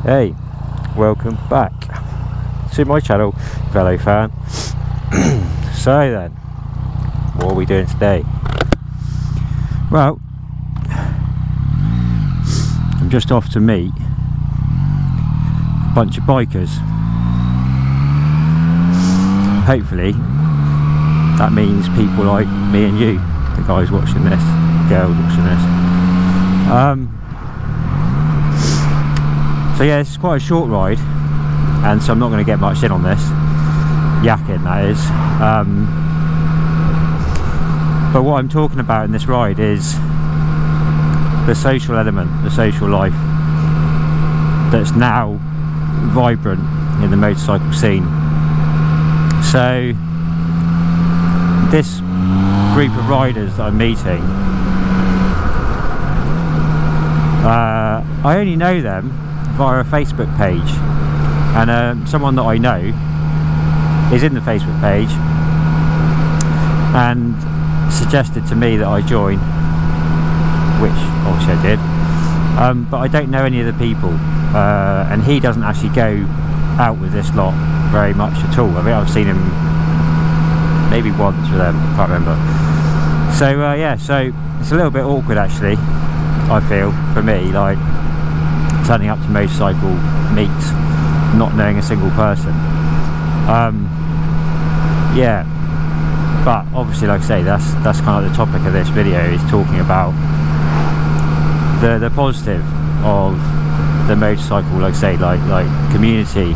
Hey, welcome back to my channel, fellow fan. So then, what are we doing today? Well, I'm just off to meet a bunch of bikers. Hopefully that means people like me and you, the guys watching this, girls watching this. So yeah, this is quite a short ride, and so I'm not going to get much in on this, yakking that is. But what I'm talking about in this ride is the social element, the social life that's now vibrant in the motorcycle scene. So this group of riders that I'm meeting, I only know them via a Facebook page, and someone that I know is in the Facebook page and suggested to me that I join, which obviously I did, but I don't know any of the people, and he doesn't actually go out with this lot very much at all. I think I've seen him maybe once with them, can't remember. So yeah, so it's a little bit awkward actually, I feel, for me, like turning up to motorcycle meets not knowing a single person. Yeah, but obviously, like I say, that's kind of the topic of this video, is talking about the positive of the motorcycle, like I say, like community.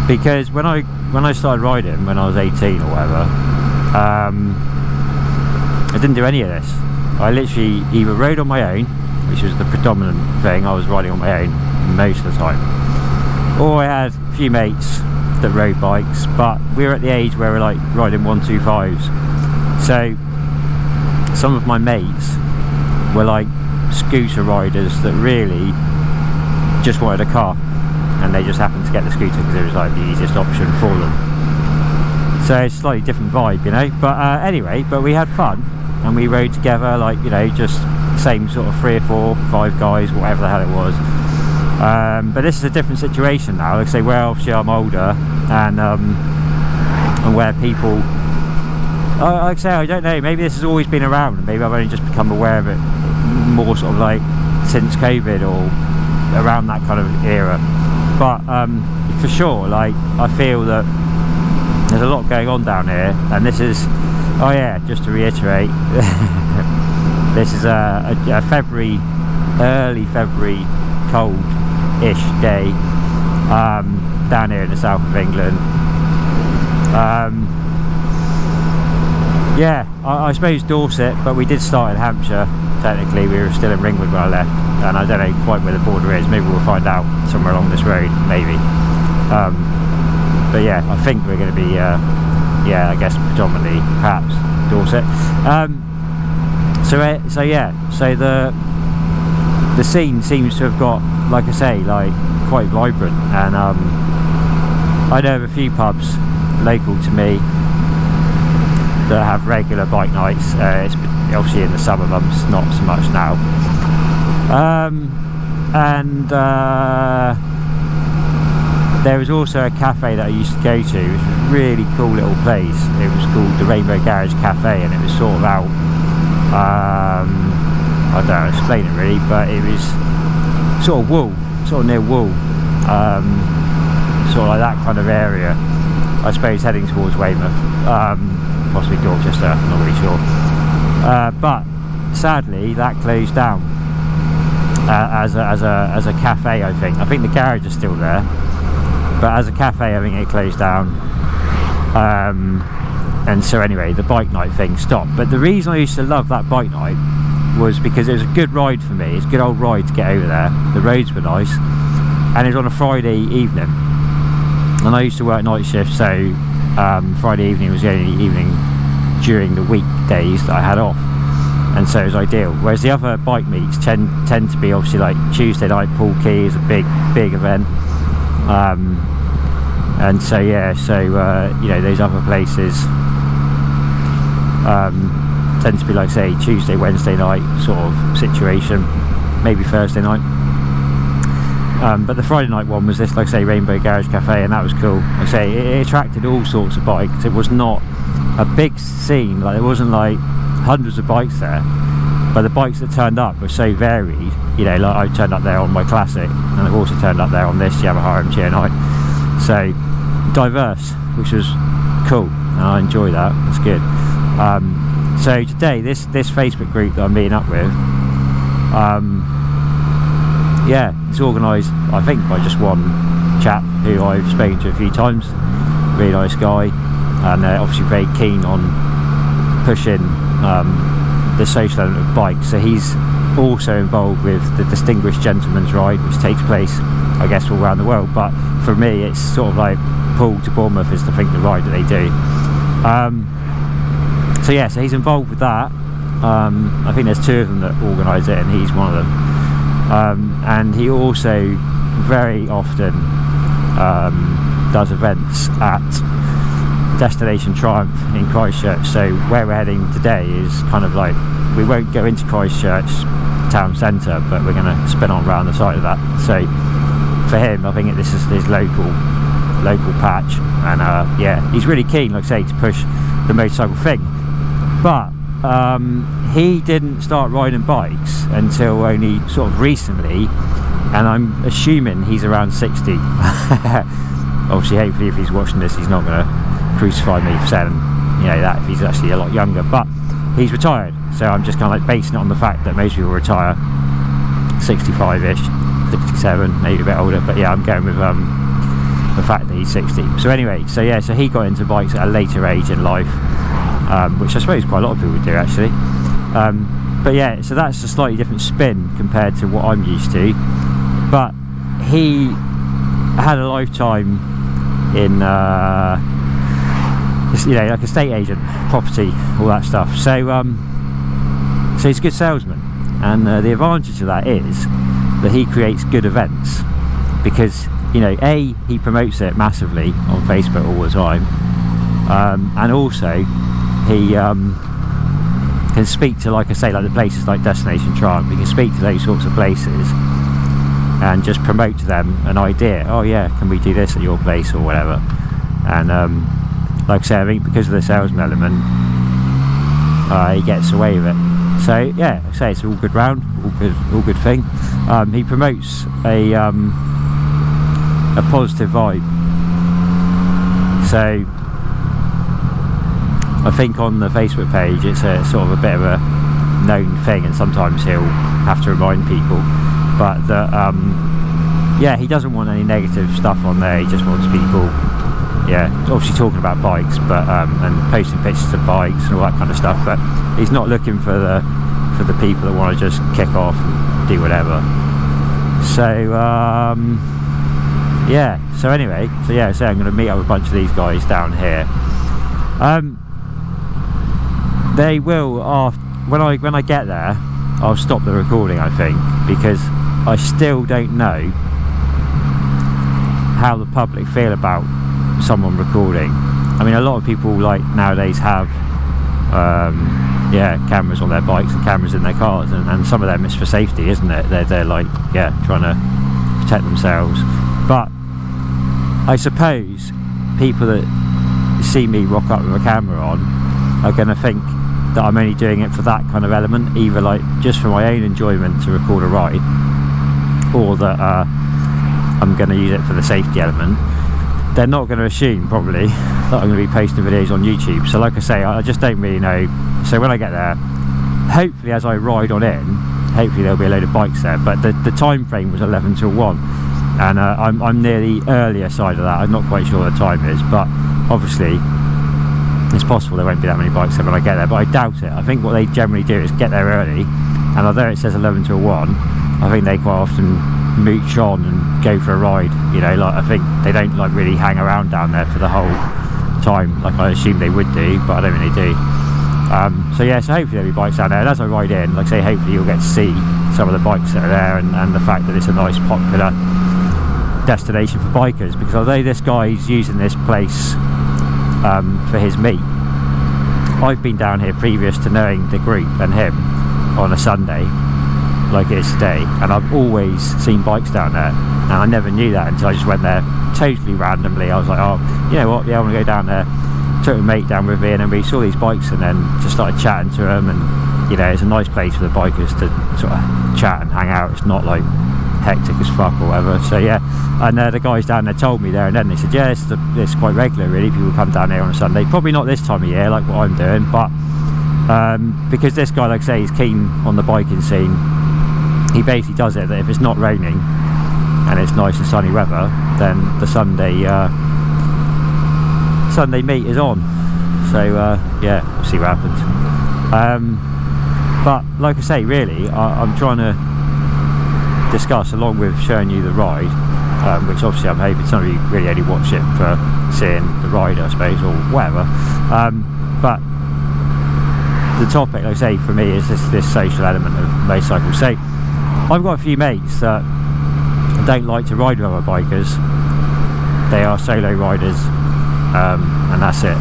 Because when I started riding when I was 18 or whatever, I didn't do any of this. I literally either rode on my own, which was the predominant thing. I was riding on my own most of the time, or I had a few mates that rode bikes, but we were at the age where we're like riding 125s. So some of my mates were like scooter riders that really just wanted a car, and they just happened to get the scooter because it was like the easiest option for them. So it's a slightly different vibe, you know. But anyway, but we had fun and we rode together, like, you know, just same sort of 3 or 4, 5 guys, whatever the hell it was. But this is a different situation now. Like I say, where obviously I'm older, and where people, like I say, I don't know, maybe this has always been around, and maybe I've only just become aware of it more sort of like since COVID or around that kind of era. But for sure, like, I feel that there's a lot going on down here, and this is, oh yeah, just to reiterate, this is a February, early February, cold-ish day down here in the south of England. Yeah, I suppose Dorset, but we did start in Hampshire. Technically, we were still in Ringwood when I left, and I don't know quite where the border is. Maybe we'll find out somewhere along this road, maybe. But yeah, I think we're going to be, yeah, I guess predominantly, perhaps, Dorset. So yeah, so the scene seems to have got, like I say, like quite vibrant, and I know of a few pubs local to me that have regular bike nights. It's obviously in the summer months, not so much now. And there was also a cafe that I used to go to, which was a really cool little place. It was called the Rainbow Garage Cafe, and it was sort of out, I don't know how to explain it really, but it was sort of Wool, sort of near Wool, sort of like that kind of area, I suppose, heading towards Weymouth, possibly Dorchester, I'm not really sure. But sadly that closed down as a cafe. I think the garage is still there, but as a cafe I think it closed down. And so anyway, the bike night thing stopped. But the reason I used to love that bike night was because it was a good ride for me. It's a good old ride to get over there. The roads were nice, and it was on a Friday evening, and I used to work night shift, so Friday evening was the only evening during the weekdays that I had off, and so it was ideal. Whereas the other bike meets tend to be obviously like Tuesday night. Pool Key is a big event, and so yeah, so you know, those other places tend to be, like say, Tuesday, Wednesday night sort of situation, maybe Thursday night. But the Friday night one was this, like I say, Rainbow Garage Cafe, and that was cool. Like I say, it attracted all sorts of bikes. It was not a big scene, like there wasn't like hundreds of bikes there, but the bikes that turned up were so varied. You know, like I turned up there on my Classic, and I've also turned up there on this Yamaha MT-09. So diverse, which was cool, and I enjoy that. That's good. So today, this Facebook group that I'm meeting up with, yeah, it's organised, I think, by just one chap who I've spoken to a few times. Really nice guy, and they're obviously very keen on pushing the social element of bikes. So he's also involved with the Distinguished Gentleman's Ride, which takes place, I guess, all around the world. But for me, it's sort of like Poole to Bournemouth is, I think, the ride that they do. So yeah, so he's involved with that. I think there's two of them that organise it, and he's one of them. And he also very often does events at Destination Triumph in Christchurch. So where we're heading today is kind of like, we won't go into Christchurch town centre, but we're going to spin on around the side of that. So for him, I think this is his local patch, and yeah, he's really keen, like I say, to push the motorcycle thing. But he didn't start riding bikes until only sort of recently, and I'm assuming he's around 60. Obviously, hopefully, if he's watching this, he's not going to crucify me for saying, you know, that if he's actually a lot younger. But he's retired, so I'm just kind of like basing it on the fact that most people retire 65-ish, 67, maybe a bit older. But yeah, I'm going with the fact that he's 60. So anyway, so yeah, so he got into bikes at a later age in life, which I suppose quite a lot of people do actually. But yeah, so that's a slightly different spin compared to what I'm used to. But he had a lifetime in you know, like a estate agent, property, all that stuff. So so he's a good salesman, and the advantage of that is that he creates good events, because, you know, A, he promotes it massively on Facebook all the time, and also he can speak to, like I say, like the places like Destination Triumph. He can speak to those sorts of places and just promote to them an idea. Oh yeah, can we do this at your place or whatever? And like I say, I think because of the salesman element, he gets away with it. So yeah, like I say, it's all good round, all good thing. He promotes a positive vibe. So I think on the Facebook page, it's a sort of a bit of a known thing, and sometimes he'll have to remind people, but that yeah, he doesn't want any negative stuff on there. He just wants people, yeah, obviously talking about bikes, but and posting pictures of bikes and all that kind of stuff. But he's not looking for the people that want to just kick off and do whatever. So yeah, so anyway, so yeah, so I'm going to meet up with a bunch of these guys down here. They will, when I get there, I'll stop the recording, I think, because I still don't know how the public feel about someone recording. I mean, a lot of people like nowadays have yeah, cameras on their bikes and cameras in their cars, and some of them it's for safety, isn't it? They're like, yeah, trying to protect themselves. But I suppose people that see me rock up with a camera on are going to think that I'm only doing it for that kind of element, either like just for my own enjoyment to record a ride, or that I'm going to use it for the safety element. They're not going to assume probably that I'm going to be posting videos on YouTube. So like I say, I just don't really know. So when I get there, hopefully as I ride on in, hopefully there'll be a load of bikes there. But the time frame was 11 till 1, and I'm near the earlier side of that. I'm not quite sure what the time is, but obviously it's possible there won't be that many bikes there when I get there, but I doubt it. I think what they generally do is get there early, and although it says 11 till 1, I think they quite often mooch on and go for a ride, you know. Like, I think they don't like really hang around down there for the whole time like I assume they would do, but I don't think they do. So yeah, so hopefully there'll be bikes down there, and as I ride in, like I say, hopefully you'll get to see some of the bikes that are there, and the fact that it's a nice popular destination for bikers, because although this guy's using this place for his meet, I've been down here previous to knowing the group and him on a Sunday, like it is today, and I've always seen bikes down there, and I never knew that until I just went there totally randomly. I was like, oh, you know what, yeah, I want to go down there. Took a mate down with me, and then we saw these bikes and then just started chatting to them, and you know, it's a nice place for the bikers to sort of chat and hang out. It's not like hectic as fuck or whatever. So yeah, and the guys down there told me there and then, they said, yeah, it's quite regular really, people come down here on a Sunday, probably not this time of year like what I'm doing, but because this guy, like I say, is keen on the biking scene. He basically does it that if it's not raining and it's nice and sunny weather, then the Sunday meet is on. So yeah, we'll see what happens. But like I say, really, I'm trying to discuss, along with showing you the ride, which obviously I'm hoping some of you really only watch it for seeing the ride, I suppose, or whatever. But the topic, like I say, for me is this social element of motorcycles. So I've got a few mates that don't like to ride with other bikers. They are solo riders, and that's it.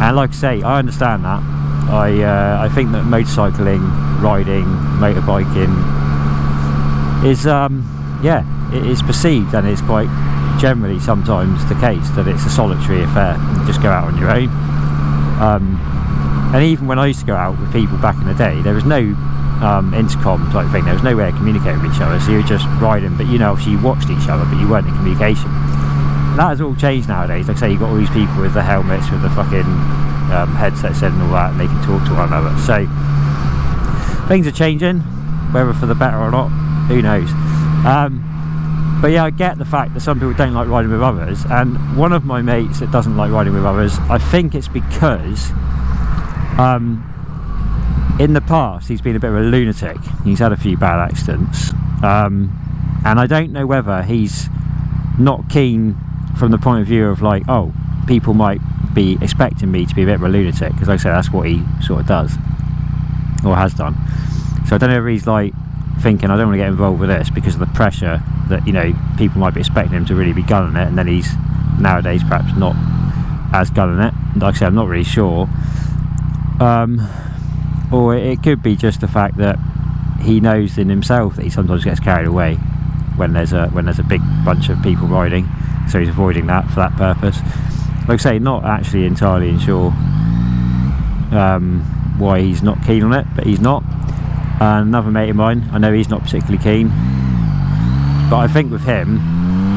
And like I say, I understand that. I think that motorcycling, riding, motorbiking is yeah, it is perceived, and it's quite generally sometimes the case, that it's a solitary affair. You just go out on your own. And even when I used to go out with people back in the day, there was no intercom type thing. There was no way of communicating with each other, so you were just riding, but you know, obviously you watched each other, but you weren't in communication. That has all changed nowadays. Like I say, you've got all these people with the helmets, with the fucking headsets in and all that, and they can talk to one another. So things are changing, whether for the better or not, who knows. But yeah, I get the fact that some people don't like riding with others, and one of my mates that doesn't like riding with others, I think it's because in the past he's been a bit of a lunatic. He's had a few bad accidents, and I don't know whether he's not keen from the point of view of like, oh, people might be expecting me to be a bit of a lunatic, because like I say, that's what he sort of does, or has done. So I don't know if he's like thinking, I don't want to get involved with this because of the pressure that, you know, people might be expecting him to really be gunning it, and then he's nowadays perhaps not as gunning it. Like I say, I'm not really sure. Or it could be just the fact that he knows in himself that he sometimes gets carried away when there's a big bunch of people riding, so he's avoiding that for that purpose. Like I say, not actually entirely sure why he's not keen on it, but he's not. And another mate of mine, I know he's not particularly keen, but I think with him,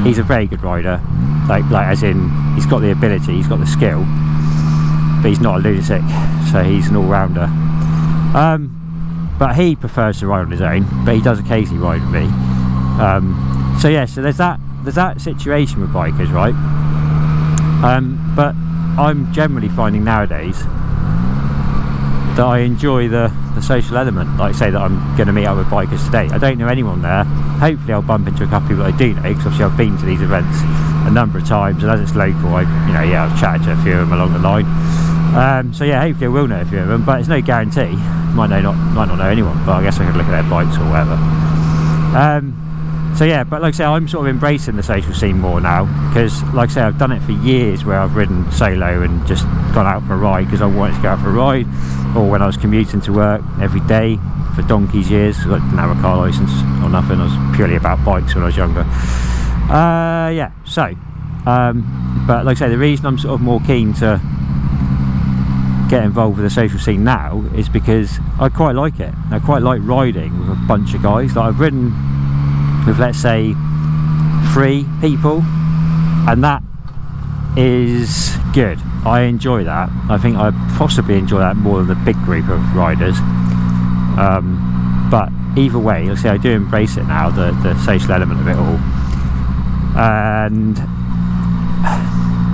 he's a very good rider, like as in, he's got the ability, he's got the skill, but he's not a lunatic, so he's an all-rounder. But he prefers to ride on his own, but he does occasionally ride with me. So yeah, so there's that situation with bikers, right? But I'm generally finding nowadays that I enjoy the social element. Like I say, that I'm going to meet up with bikers today. I don't know anyone there. Hopefully I'll bump into a couple of people I do know, because obviously I've been to these events a number of times, and as it's local, I've chatted to a few of them along the line. So yeah, hopefully I will know a few of them, but it's no guarantee. Might not know anyone, but I guess I could look at their bikes or whatever. So yeah, but like I say, I'm sort of embracing the social scene more now, because like I say, I've done it for years where I've ridden solo and just gone out for a ride because I wanted to go out for a ride, or when I was commuting to work every day for donkey's years. I didn't have a car licence or nothing. I was purely about bikes when I was younger. Yeah, so but like I say, the reason I'm sort of more keen to get involved with the social scene now is because I quite like it. I quite like riding with a bunch of guys that I've ridden with, let's say 3 people, and that is good. I enjoy that. I think I possibly enjoy that more than the big group of riders. But either way, let's say I do embrace it now, the social element of it all. And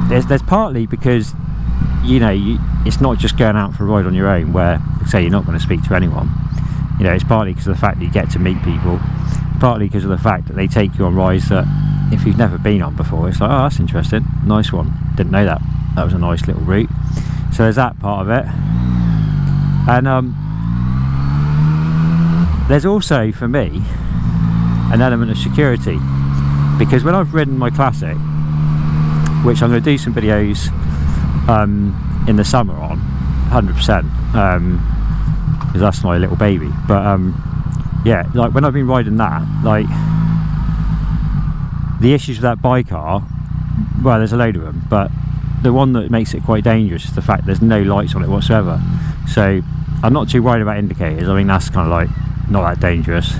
there's partly because, you know, it's not just going out for a ride on your own where, say, you're not going to speak to anyone. You know, it's partly because of the fact that you get to meet people, partly because of the fact that they take you on rides that if you've never been on before, it's like, oh, that's interesting, nice one, didn't know that was a nice little route. So there's that part of it. And there's also, for me, an element of security, because when I've ridden my classic, which I'm going to do some videos in the summer on 100%, because that's my little baby, but yeah, like when I've been riding that, like the issues with that bike are, well, there's a load of them, but the one that makes it quite dangerous is the fact there's no lights on it whatsoever. So I'm not too worried about indicators. I mean, that's kind of like not that dangerous.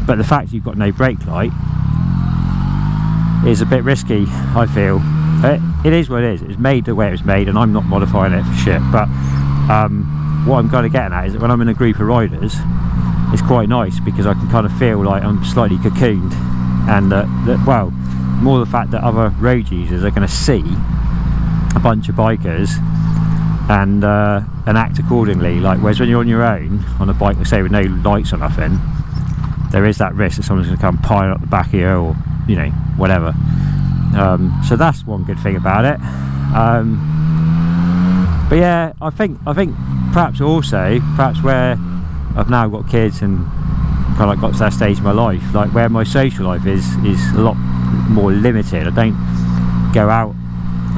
But the fact you've got no brake light is a bit risky, I feel. It is what it is. It's made the way it was made, and I'm not modifying it for shit. But what I'm kind of getting at is that when I'm in a group of riders, it's quite nice because I can kind of feel like I'm slightly cocooned, and well, more the fact that other road users are going to see a bunch of bikers and act accordingly. Like, whereas when you're on your own on a bike, say with no lights or nothing, there is that risk that someone's going to come piling up the back of you, or you know, whatever. So that's one good thing about it. But yeah, I think perhaps where I've now got kids and kind of got to that stage of my life, like where my social life is a lot more limited. I don't go out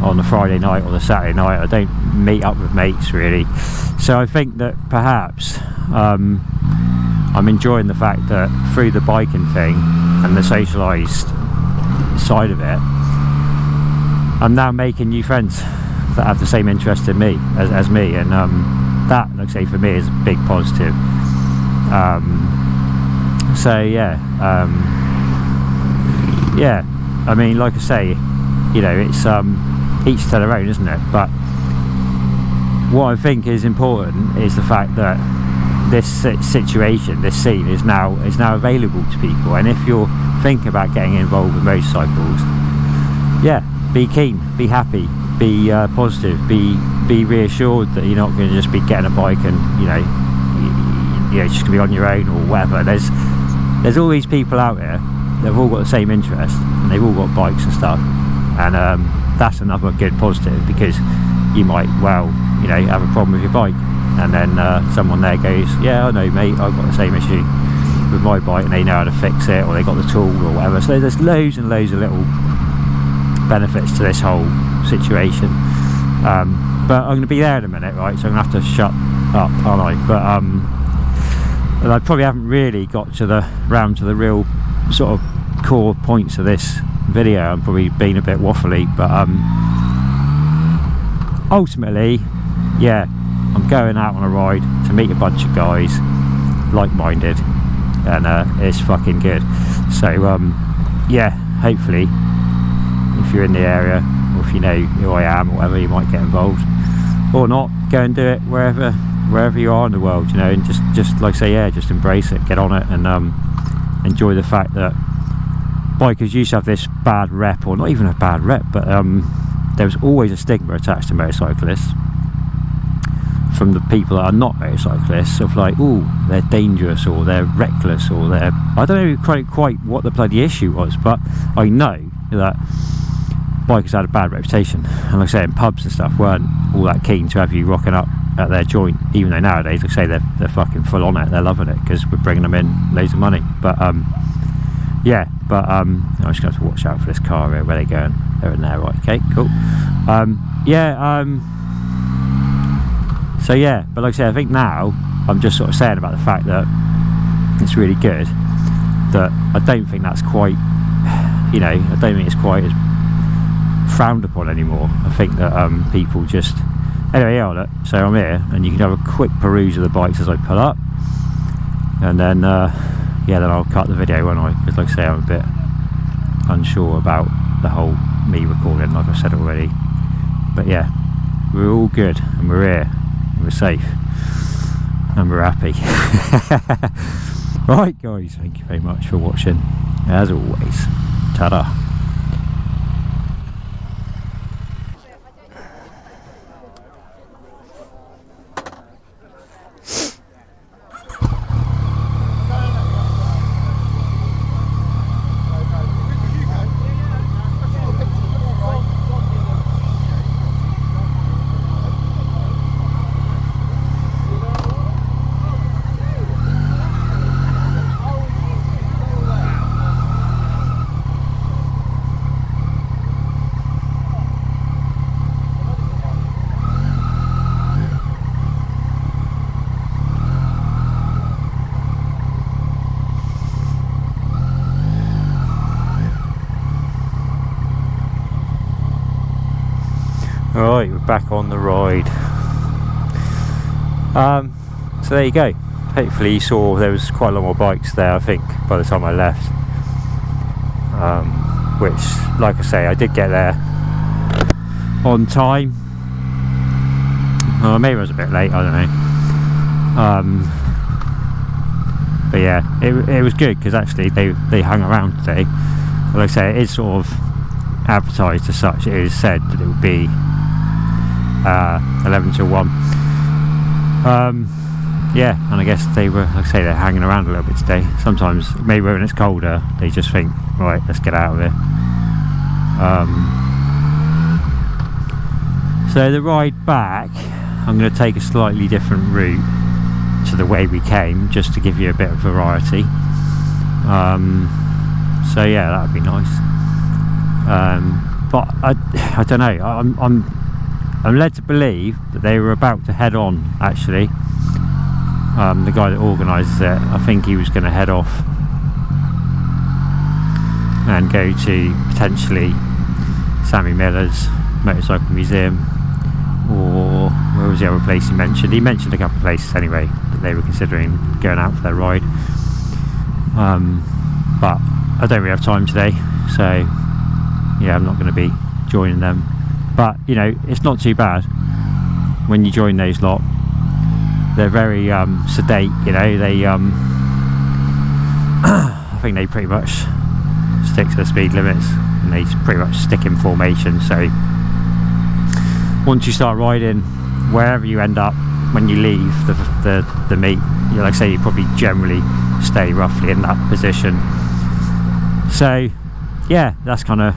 on the Friday night or the Saturday night. I don't meet up with mates really. So I think that perhaps I'm enjoying the fact that through the biking thing and the socialised side of it, I'm now making new friends that have the same interest in me as me, and that, like I say, for me is a big positive. So yeah, yeah, I mean, like I say, you know, it's each to their own, isn't it? But what I think is important is the fact that this situation, this scene is now available to people. And if you're thinking about getting involved with motorcycles, yeah, be keen, be happy, be positive, be reassured that you're not going to just be getting a bike and you know just going to be on your own or whatever. There's all these people out there, they've all got the same interest and they've all got bikes and stuff, and that's another good positive, because you might, well, you know, have a problem with your bike, and then someone there goes, yeah, I know mate, I've got the same issue with my bike, and they know how to fix it, or they got the tool or whatever. So there's loads and loads of little benefits to this whole situation. But I'm going to be there in a minute, right, so I'm going to have to shut up, aren't I? But and I probably haven't really got round to the real sort of core points of this video. I'm probably being a bit waffly, but ultimately, yeah, I'm going out on a ride to meet a bunch of guys like-minded, and it's fucking good. So yeah, hopefully if you're in the area, or if you know who I am or whatever, you might get involved, or not, go and do it wherever you are in the world, you know, and just like I say, yeah, just embrace it, get on it, and enjoy the fact that bikers used to have this bad rep, or not even a bad rep, but there was always a stigma attached to motorcyclists from the people that are not motorcyclists, of like, oh, they're dangerous, or they're reckless, or they're, I don't know quite what the bloody issue was, but I know that bikers had a bad reputation, and like I say, in pubs and stuff weren't all that keen to have you rocking up at their joint, even though nowadays, like I say, they're fucking full on it, they're loving it, because we're bringing them in loads of money. But yeah, but I'm just going to have to watch out for this car here. Where are they going? They're in there, right? Okay, cool. Yeah, so yeah, but like I say, I think now I'm just sort of saying about the fact that it's really good, that I don't think that's quite, you know, I don't think it's quite as frowned upon anymore. I think that people just, anyway, yeah, look, so I'm here, and you can have a quick peruse of the bikes as I pull up, and then yeah, then I'll cut the video, won't I? Because like I say, I'm a bit unsure about the whole me recording, like I said already. But yeah, we're all good, and we're here, and we're safe, and we're happy. Right guys, thank you very much for watching, as always. Ta-da. back on the ride. So there you go. Hopefully you saw there was quite a lot more bikes there, I think, by the time I left. Which, like I say, I did get there on time. Well, maybe I was a bit late, I don't know. But yeah, it was good because actually they hung around today. Like I say, it is sort of advertised as such. It is said that it would be 11 till 1. Yeah, and I guess they were, like I say, they're hanging around a little bit today. Sometimes, maybe when it's colder, they just think, right, let's get out of here. So the ride back, I'm going to take a slightly different route to the way we came, just to give you a bit of variety. So yeah, that would be nice. But I don't know. I'm led to believe that they were about to head on. Actually, the guy that organises it, I think he was going to head off and go to potentially Sammy Miller's Motorcycle Museum, or where was the other place he mentioned? He mentioned a couple of places anyway that they were considering going out for their ride. But I don't really have time today, so yeah, I'm not going to be joining them. But you know, it's not too bad when you join those lot. They're very sedate, you know. They I think they pretty much stick to the speed limits, and they pretty much stick in formation. So once you start riding, wherever you end up when you leave the meet, you know, like I say, you probably generally stay roughly in that position. So yeah, that's kind of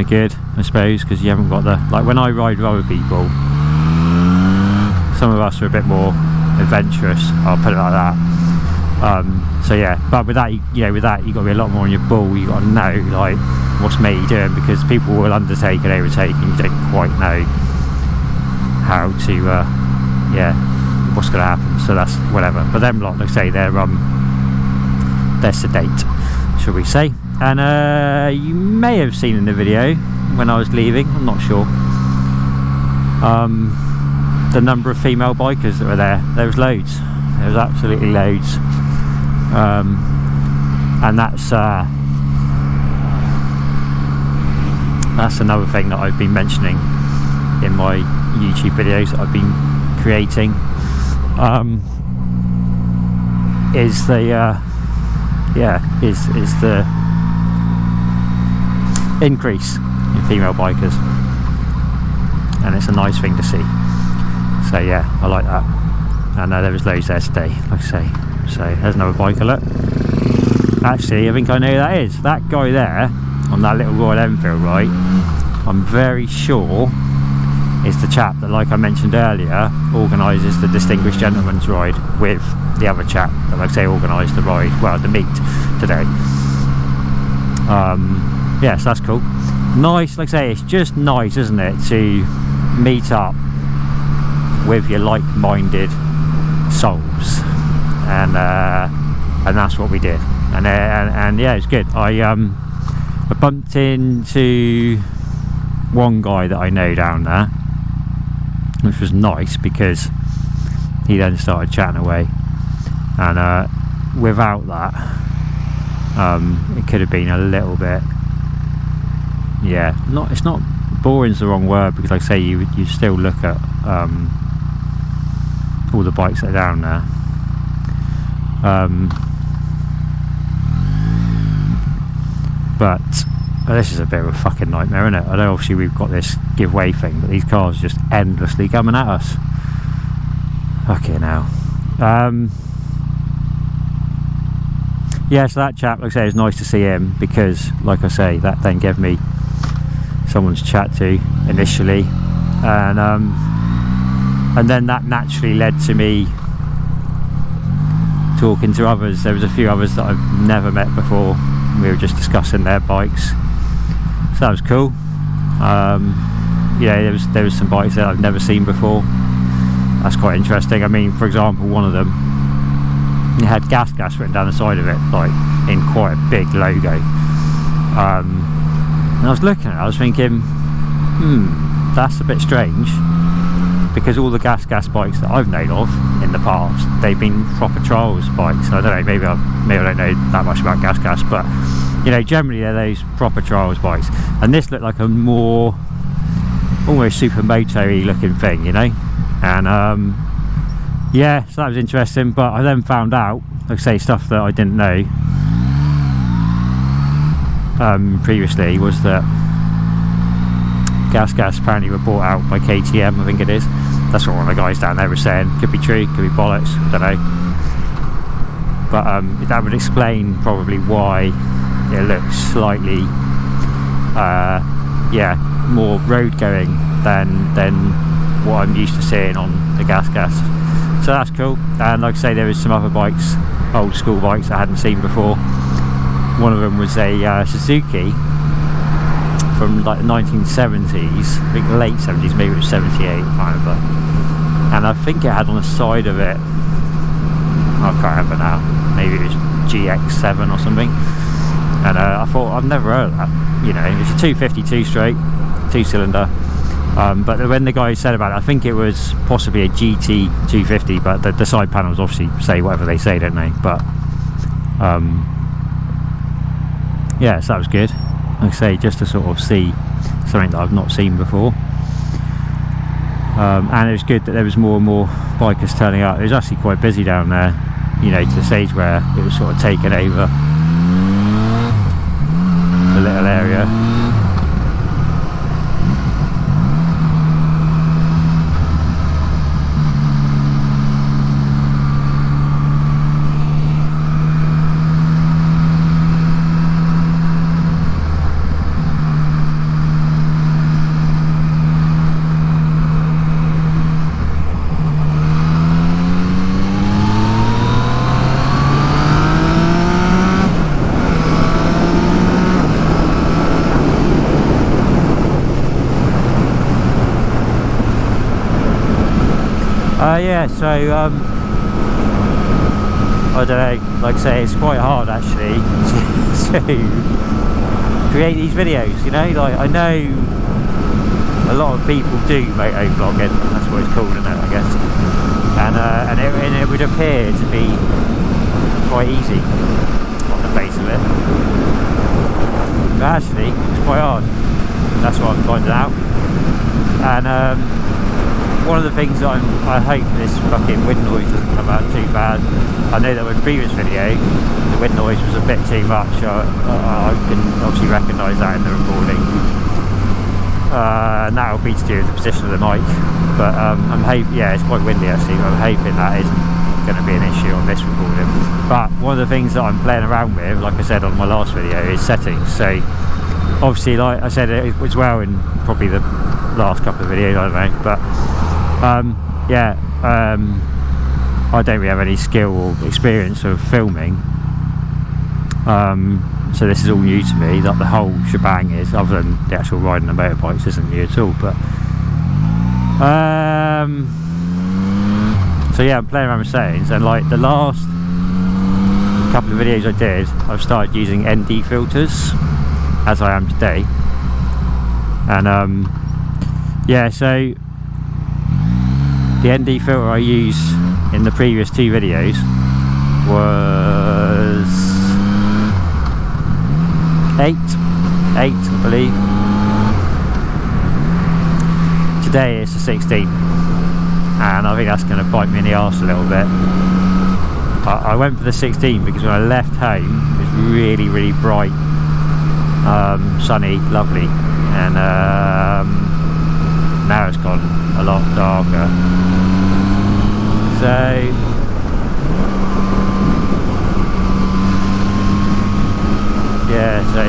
good, I suppose, because you haven't got the, like when I ride with other people, some of us are a bit more adventurous, I'll put it like that. So yeah, but with that, you know, with that, you've got to be a lot more on your ball. You've got to know, like, what's mate doing, because people will undertake and overtake and you don't quite know how to yeah, what's going to happen. So that's whatever. But them lot, like I say, they're sedate, shall we say. And you may have seen in the video when I was leaving, I'm not sure, the number of female bikers that were there. There was loads. There was absolutely loads. And that's another thing that I've been mentioning in my YouTube videos that I've been creating, is the is the increase in female bikers, and it's a nice thing to see. So yeah, I like that. And there was loads there today, like I say. So there's another biker, look. Actually, I think I know who that is. That guy there on that little Royal Enfield, right? I'm very sure is the chap that, like I mentioned earlier, organises the Distinguished Gentleman's Ride with the other chap that, like I say, organised the ride, well, the meet today. Yeah, so that's cool. Nice, like I say, it's just nice, isn't it, to meet up with your like-minded souls, and that's what we did. And yeah, it's good. I bumped into one guy that I know down there, which was nice because he then started chatting away, and without that, it could have been a little bit, yeah, it's not boring's the wrong word, because like I say, you still look at all the bikes that are down there. But this is a bit of a fucking nightmare, isn't it? I know obviously we've got this giveaway thing, but these cars are just endlessly coming at us. Fucking hell. Yeah, so that chap, like I say, it's nice to see him, because like I say, that then gave me someone to chat to initially, and then that naturally led to me talking to others. There was a few others that I've never met before. We were just discussing their bikes, so that was cool. Yeah, there was some bikes that I've never seen before. That's quite interesting. I mean, for example, one of them, it had gas written down the side of it, like in quite a big logo. And I was looking at it, I was thinking, that's a bit strange, because all the gas bikes that I've known of in the past, they've been proper trials bikes. I don't know, maybe I don't know that much about gas, but you know, generally they're those proper trials bikes, and this looked like a more almost supermoto-y looking thing, you know. And yeah, so that was interesting. But I then found out, like I say, stuff that I didn't know previously, was that gas apparently were bought out by KTM, I think it is. That's what one of the guys down there was saying. Could be true, could be bollocks, don't know. But that would explain probably why it looks slightly yeah, more road going than what I'm used to seeing on the gas. So that's cool. And like I say, there was some other bikes, old school bikes I hadn't seen before. One of them was a Suzuki from like the 1970s, I think late 70s, maybe it was 78, I can't remember. And I think it had on the side of it, I can't remember now, maybe it was GX7 or something. And I thought, I've never heard of that, you know. It's a 250 2-stroke, 2-cylinder. But when the guy said about it, I think it was possibly a GT 250, but the side panels obviously say whatever they say, don't they? But yeah, so that was good. Like I say, just to sort of see something that I've not seen before. And it was good that there was more and more bikers turning up. It was actually quite busy down there, you know, to the stage where it was sort of taken over the little area. Yeah, so I don't know, like I say, it's quite hard actually to create these videos, you know. Like, I know a lot of people do moto vlogging, that's what it's called, isn't it, I guess. And it would appear to be quite easy on the face of it, but actually it's quite hard. That's what I'm finding out. And one of the things that I hope this fucking wind noise doesn't come out too bad. I know that with the previous video the wind noise was a bit too much. I can obviously recognise that in the recording, and that will be to do with the position of the mic. But I'm hoping, yeah, it's quite windy actually, but I'm hoping that isn't going to be an issue on this recording. But one of the things that I'm playing around with, like I said on my last video, is settings. So obviously, like I said as well in probably the last couple of videos, I don't know, but yeah, I don't really have any skill or experience of filming, so this is all new to me. Like the whole shebang is, other than the actual riding the motorbikes, isn't new at all. But so yeah, I'm playing around with settings, and like the last couple of videos I did, I've started using ND filters as I am today. And yeah, so the ND filter I used in the previous two videos was 8 I believe. Today it's a 16, and I think that's going to bite me in the arse a little bit. I went for the 16 because when I left home it was really, really bright, sunny, lovely, and now it's gone a lot darker. So yeah, so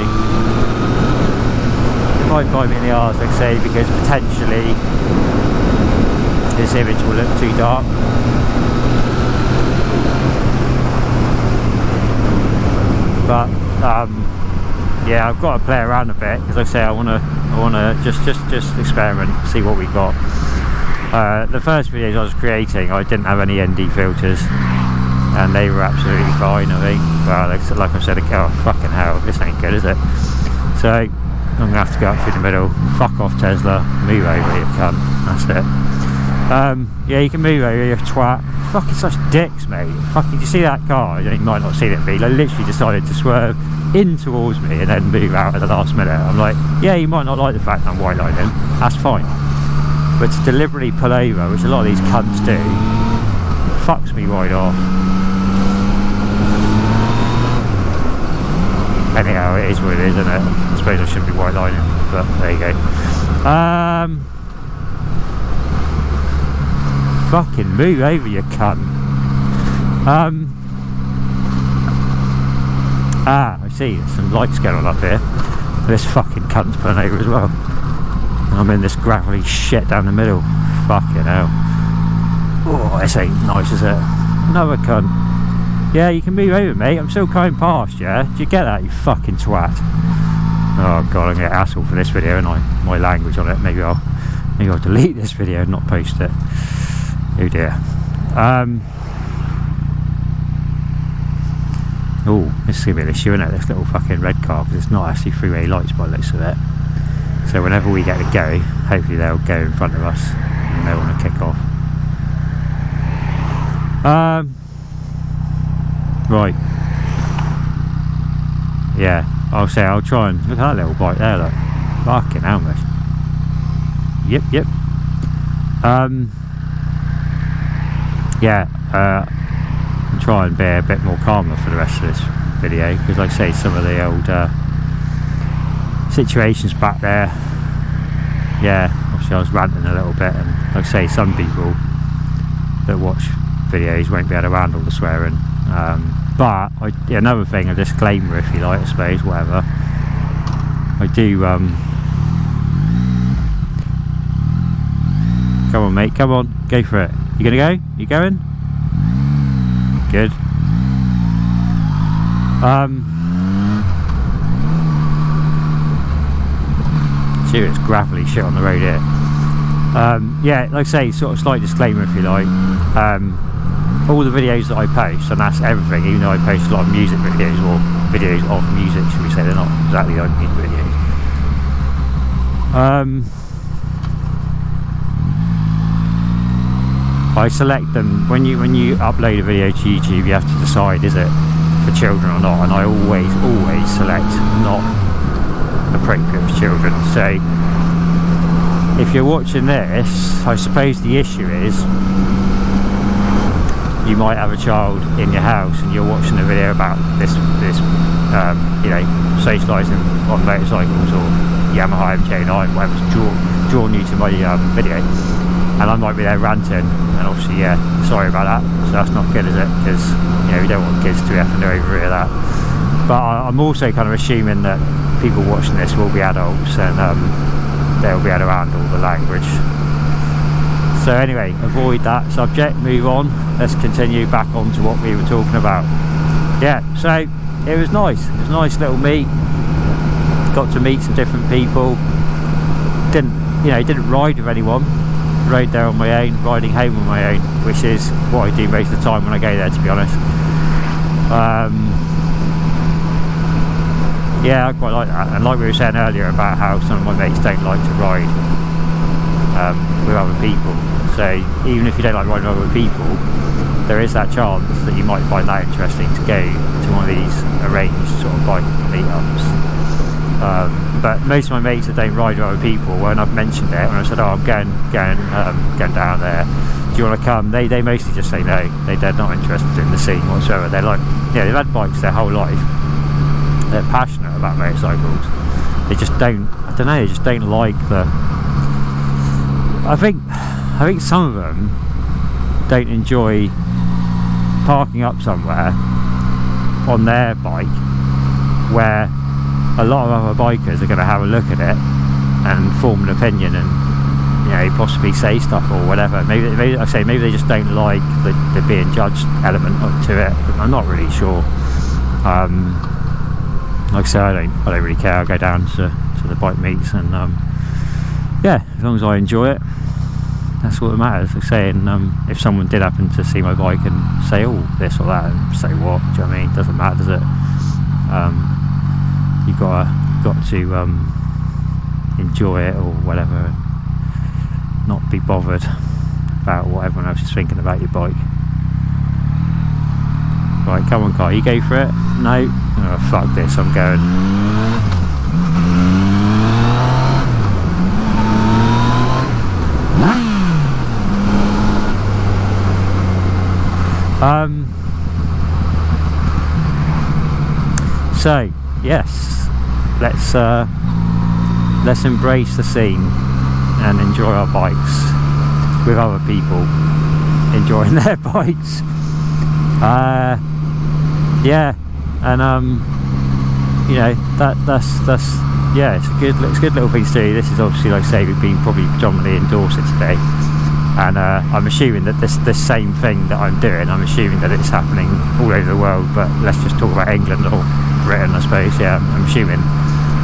it might bite me in the arse, like I say, because potentially this image will look too dark. But yeah, I've got to play around a bit, because like I say, I want to just experiment, see what we got. The first videos I was creating, I didn't have any ND filters, and they were absolutely fine, I think. Well, like I said, oh fucking hell, this ain't good, is it? So I'm gonna have to go up through the middle. Fuck off, Tesla. Move over, you cunt. That's it. Yeah, you can move over, you twat. Fucking such dicks, mate. Fucking, did you see that car? You might not see it, but he literally decided to swerve in towards me and then move out at the last minute. I'm like, yeah, you might not like the fact that I'm white lining. That's fine. But to deliberately pull over, which a lot of these cunts do, fucks me right off. Anyhow, it is what it is, isn't it? I suppose I shouldn't be white lining, but there you go. Fucking move over, you cunt. I see, there's some lights going on up here. This fucking cunt's pulling over as well. I'm in this gravelly shit down the middle. Fucking hell. Oh, this ain't nice, is it? Another cunt. Yeah, you can move over, mate. I'm still coming past, yeah? Do you get that, you fucking twat? Oh god, I'm gonna get hassle for this video, and my language on it. Maybe I'll delete this video and not post it. Oh dear. Oh, this is gonna be an issue, isn't it? This little fucking red car, because it's not actually freeway lights by the looks of it. So whenever we get to go, hopefully they'll go in front of us and they'll want to kick off. Right. Yeah, I'll try and look at that little bike there, look. Fucking hell, mate. Yep. Yeah, I'm trying to be a bit more calmer for the rest of this video, because like I say, some of the old situations back there, yeah, obviously I was ranting a little bit, and like I say, some people that watch videos won't be able to handle the swearing, but another thing, a disclaimer if you like, I suppose, whatever, I do come on mate, come on, go for it. You gonna go? You going? Good. Serious gravelly shit on the road here. Yeah, like I say, sort of slight disclaimer if you like. All the videos that I post, and that's everything, even though I post a lot of music videos, or videos of music, should we say, they're not exactly like music videos. I select them when you upload a video to YouTube. You have to decide, is it for children or not, and I always select not appropriate for children. So if you're watching this, I suppose the issue is you might have a child in your house and you're watching a video about this you know, socialising on motorcycles or Yamaha MT-09, whatever's drawn you to my video, and I might be there ranting, and obviously, yeah, sorry about that. So that's not good, is it? Because, you know, we don't want kids to have to overhear that. But I'm also kind of assuming that people watching this will be adults, and they'll be able to handle the language. So anyway, avoid that subject, move on. Let's continue back on to what we were talking about. Yeah, so it was nice. It was a nice little meet. Got to meet some different people. Didn't ride with anyone. Rode there on my own, riding home on my own, which is what I do most of the time when I go there, to be honest. Yeah, I quite like that. And like we were saying earlier about how some of my mates don't like to ride with other people. So even if you don't like riding with other people, there is that chance that you might find that interesting to go to one of these arranged sort of bike meetups. But most of my mates that don't ride with other people, when I've mentioned it, when I said, oh, I'm going down there, do you want to come? They mostly just say no. They're not interested in the scene whatsoever. They're like, yeah, they've had bikes their whole life. They're passionate about motorcycles. They just don't, I don't know, they just don't like the, I think some of them don't enjoy parking up somewhere on their bike where a lot of other bikers are going to have a look at it and form an opinion and, you know, possibly say stuff or whatever. Maybe they just don't like the being judged element to it. I'm not really sure. Like I say, I don't really care. I go down to the bike meets, and yeah, as long as I enjoy it, that's what matters. Like saying, if someone did happen to see my bike and say, oh, this or that, and say what, do you know what I mean? It doesn't matter, does it? You've got to enjoy it or whatever, and not be bothered about what everyone else is thinking about your bike. Right, come on car, you go for it? No? Oh, fuck this, I'm going. So yes, let's embrace the scene and enjoy our bikes with other people enjoying their bikes. Yeah, and you know, that's yeah, it's a good little thing to do. This is obviously, like I say, we've been probably predominantly in Dorset today, and I'm assuming that this same thing that I'm doing, I'm assuming that it's happening all over the world, but let's just talk about England or Britain, I suppose. Yeah, I'm assuming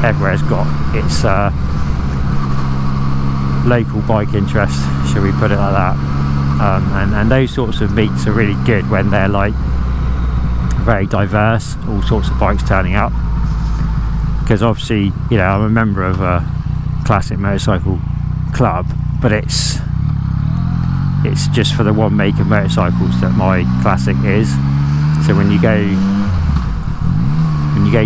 everywhere's got its local bike interest, shall we put it like that. And those sorts of meets are really good when they're like very diverse, all sorts of bikes turning up, because obviously, you know, I'm a member of a classic motorcycle club, but it's just for the one make of motorcycles that my classic is. So when you go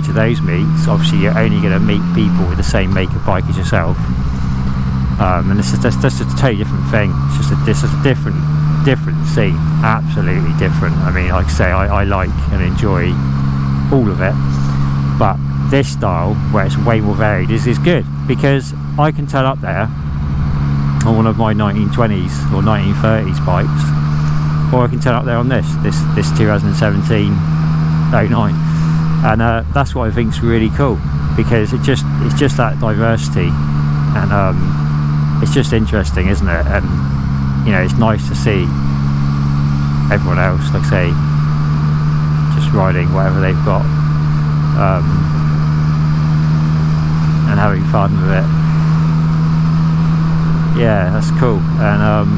to those meets, obviously you're only going to meet people with the same make of bike as yourself, and that's just a totally different thing. It's just a different scene, absolutely different. I mean, like I say, I like and enjoy all of it, but this style where it's way more varied is good, because I can turn up there on one of my 1920s or 1930s bikes, or I can turn up there on this 2017 09, and that's what I think is really cool, because it's just that diversity, and it's just interesting, isn't it? And you know, it's nice to see everyone else, like I say, just riding whatever they've got, and having fun with it. Yeah, that's cool. And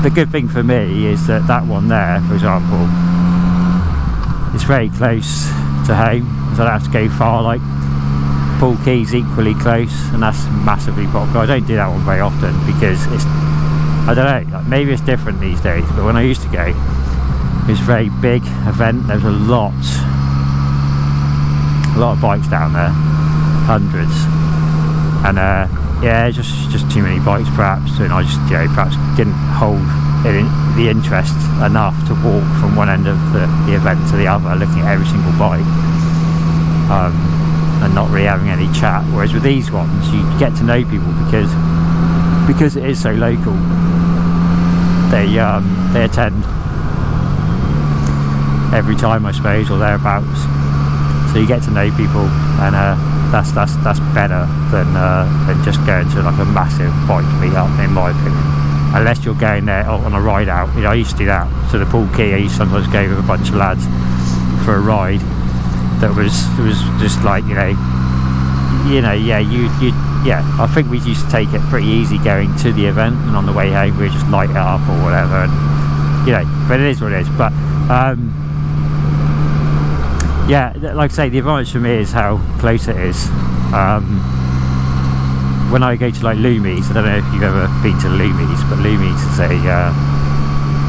the good thing for me is that one there, for example, is very close to home, so I don't have to go far. Like Poole Quay's equally close, and that's massively popular. I don't do that one very often because it's, I don't know, like maybe it's different these days, but when I used to go, it was a very big event. There was a lot of bikes down there, hundreds, and yeah, just too many bikes perhaps, and I just, you know, perhaps didn't hold the interest enough to walk from one end of the event to the other, looking at every single bike, and not really having any chat. Whereas with these ones, you get to know people because it is so local. They attend every time, I suppose, or thereabouts. So you get to know people, and that's better than just going to like a massive bike meet-up, in my opinion. Unless you're going there on a ride out. You know, I used to do that. So the Poole Quay, I used to sometimes go with a bunch of lads for a ride that was just like, yeah, I think we used to take it pretty easy going to the event, and on the way home we would just light it up or whatever, and you know, but it is what it is. But yeah, like I say, the advantage for me is how close it is. When I go to like Lumi's, I don't know if you've ever been to Lumi's, but Lumi's is a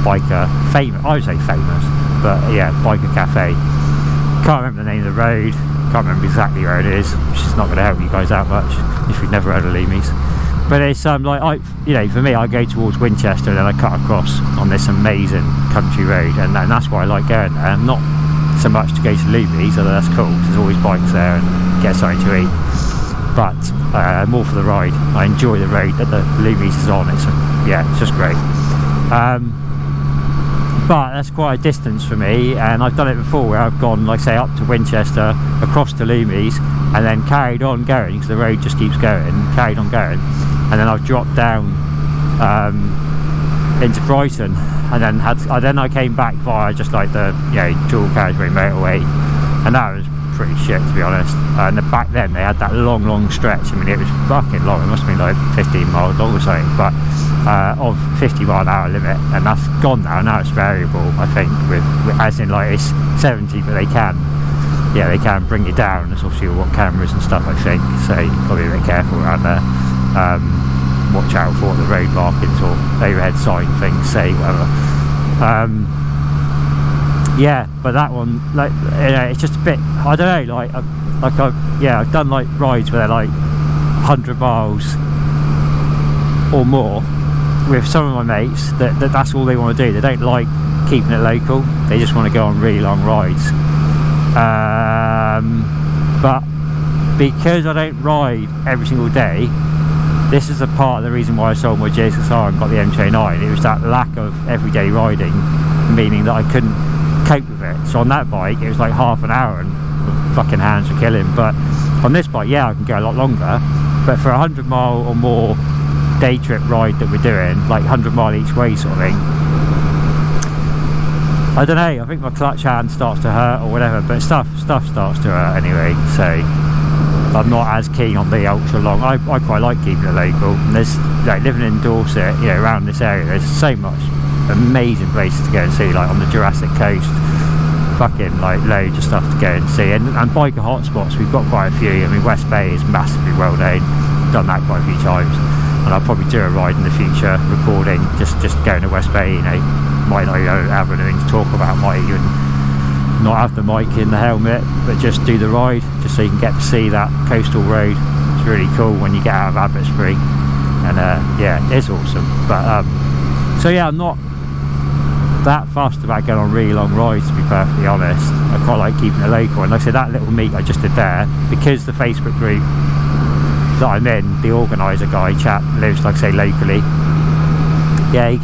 biker, I would say famous, but yeah, biker cafe. Can't remember the name of the road, can't remember exactly where it is, which is not going to help you guys out much if you've never heard of Lumi's. But it's like, you know, for me, I go towards Winchester and then I cut across on this amazing country road, and that's why I like going there. And not so much to go to Lumi's, although that's cool, there's always bikes there and get something to eat, but more for the ride. I enjoy the road that the Lumi's is on. It's just great. But that's quite a distance for me, and I've done it before where I've gone, like say, up to Winchester, across to Lumi's, and then carried on going, because the road just keeps going, carried on going, and then I've dropped down into Brighton, and then I came back via just like the dual carriageway motorway, and that was pretty shit, to be honest. And back then they had that long stretch. I mean, it was fucking long. It must have been like 15 miles long or something, but of 50 mile an hour limit, and that's gone now. Now it's variable, I think, with as in like it's 70, but they can bring it down. It's obviously what cameras and stuff, I think, so you've got to be a bit careful around there. watch out for what the road markings or overhead sign things say, whatever. Yeah, but that one, like, you know, it's just a bit, I don't know, I've done like rides where they're like 100 miles or more with some of my mates that's all they want to do. They don't like keeping it local, they just want to go on really long rides. But because I don't ride every single day, this is a part of the reason why I sold my GSXR and got the MT-09. It was that lack of everyday riding, meaning that I couldn't cope with it. So on that bike it was like half an hour and fucking hands were killing. But on this bike, yeah, I can go a lot longer, but for a 100 mile or more day trip ride that we're doing, like 100 mile each way sort of thing, I don't know, I think my clutch hand starts to hurt or whatever, but stuff starts to hurt anyway, so I'm not as keen on the ultra long. I quite like keeping it local, and there's, like, living in Dorset, you know, around this area, there's so much amazing places to go and see, like on the Jurassic Coast, fucking like loads of stuff to go and see, and biker hotspots, we've got quite a few. I mean, West Bay is massively well known, done that quite a few times, and I'll probably do a ride in the future, recording, just going to West Bay, you know, might not have anything to talk about, might even not have the mic in the helmet, but just do the ride, just so you can get to see that coastal road. It's really cool when you get out of Abbotsbury, and yeah, it's awesome. But so yeah, I'm not that fussed about going on really long rides, to be perfectly honest. I quite like keeping it local, and like I said, that little meet I just did there, because the Facebook group that I'm in, the organiser guy chap lives, like I say, locally. Yeah, he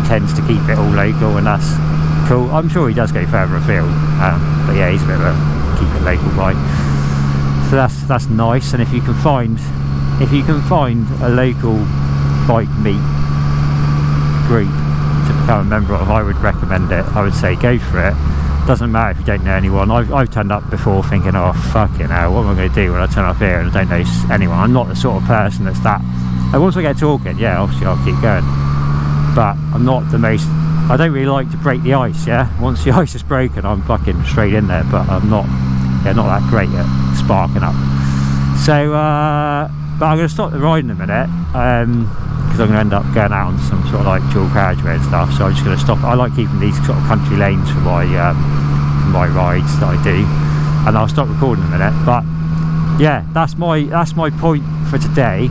tends to keep it all local, and that's cool. I'm sure he does go further afield, but yeah, he's a bit of a keep it local guy. So that's nice. And if you can find a local bike meet group to become a member of, I would recommend it. I would say go for it. Doesn't matter if you don't know anyone. I've turned up before thinking, oh fucking hell, what am I going to do when I turn up here and I don't know anyone? I'm not the sort of person that's that. And once I get talking, yeah, obviously I'll keep going, but I'm not the most, I don't really like to break the ice. Yeah, once the ice is broken, I'm fucking straight in there, but I'm not that great at sparking up. So but I'm going to stop the ride in a minute, because I'm going to end up going out on some sort of like dual carriageway and stuff, so I'm just going to stop. I like keeping these sort of country lanes for my rides that I do, and I'll stop recording in a minute. But yeah, that's my point for today.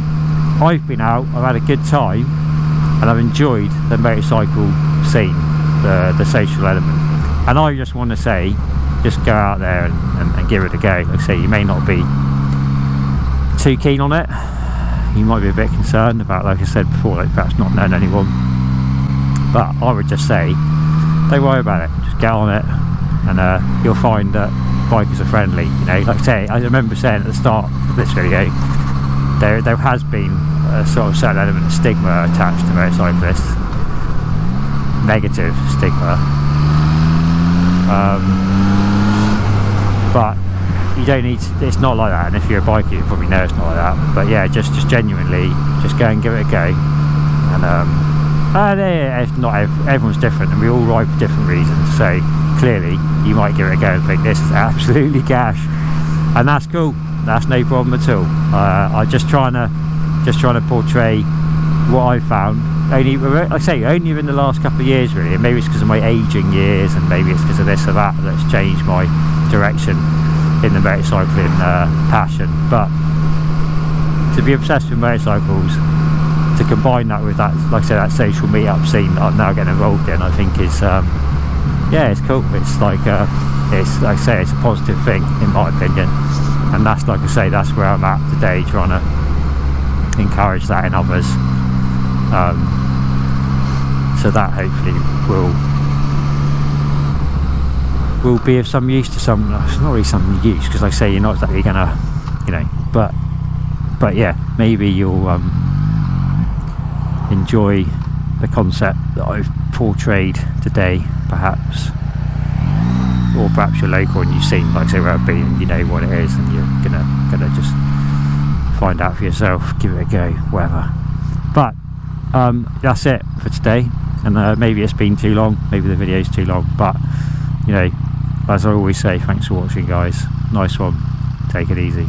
I've been out, I've had a good time, and I've enjoyed the motorcycle scene, the social element, and I just want to say, just go out there and give it a go. Like I say, you may not be too keen on it, you might be a bit concerned about, like I said before, like perhaps not knowing anyone, but I would just say, don't worry about it, just get on it, and you'll find that bikers are friendly. You know, like I say, I remember saying at the start of this video, there has been a sort of certain element of stigma attached to motorcyclists, negative stigma, but you don't need to, it's not like that. And if you're a biker, you probably know it's not like that. But yeah, just genuinely, just go and give it a go. And not everyone's different, and we all ride for different reasons. So clearly, you might give it a go and think this is absolutely gash, and that's cool. That's no problem at all. I'm just trying to portray what I found. Only, like I say, only in the last couple of years, really. And maybe it's because of my aging years, and maybe it's because of this or that that's changed my direction in the motorcycling passion. But to be obsessed with motorcycles, to combine that with that, like I say, that social meetup scene that I'm now getting involved in, I think is yeah, it's cool. It's like it's, like I say, it's a positive thing in my opinion, and that's, like I say, that's where I'm at today, trying to encourage that in others, so that hopefully will be of some use to some. It's not really some use, because like I say, you're not exactly gonna, you know, but yeah, maybe you'll enjoy the concept that I've portrayed today, perhaps, or perhaps you're local and you've seen, like I say, where I've been, and you know what it is, and you're gonna just find out for yourself, give it a go, whatever. But that's it for today, and maybe it's been too long, maybe the video's too long, but you know, as I always say, thanks for watching, guys. Nice one, take it easy.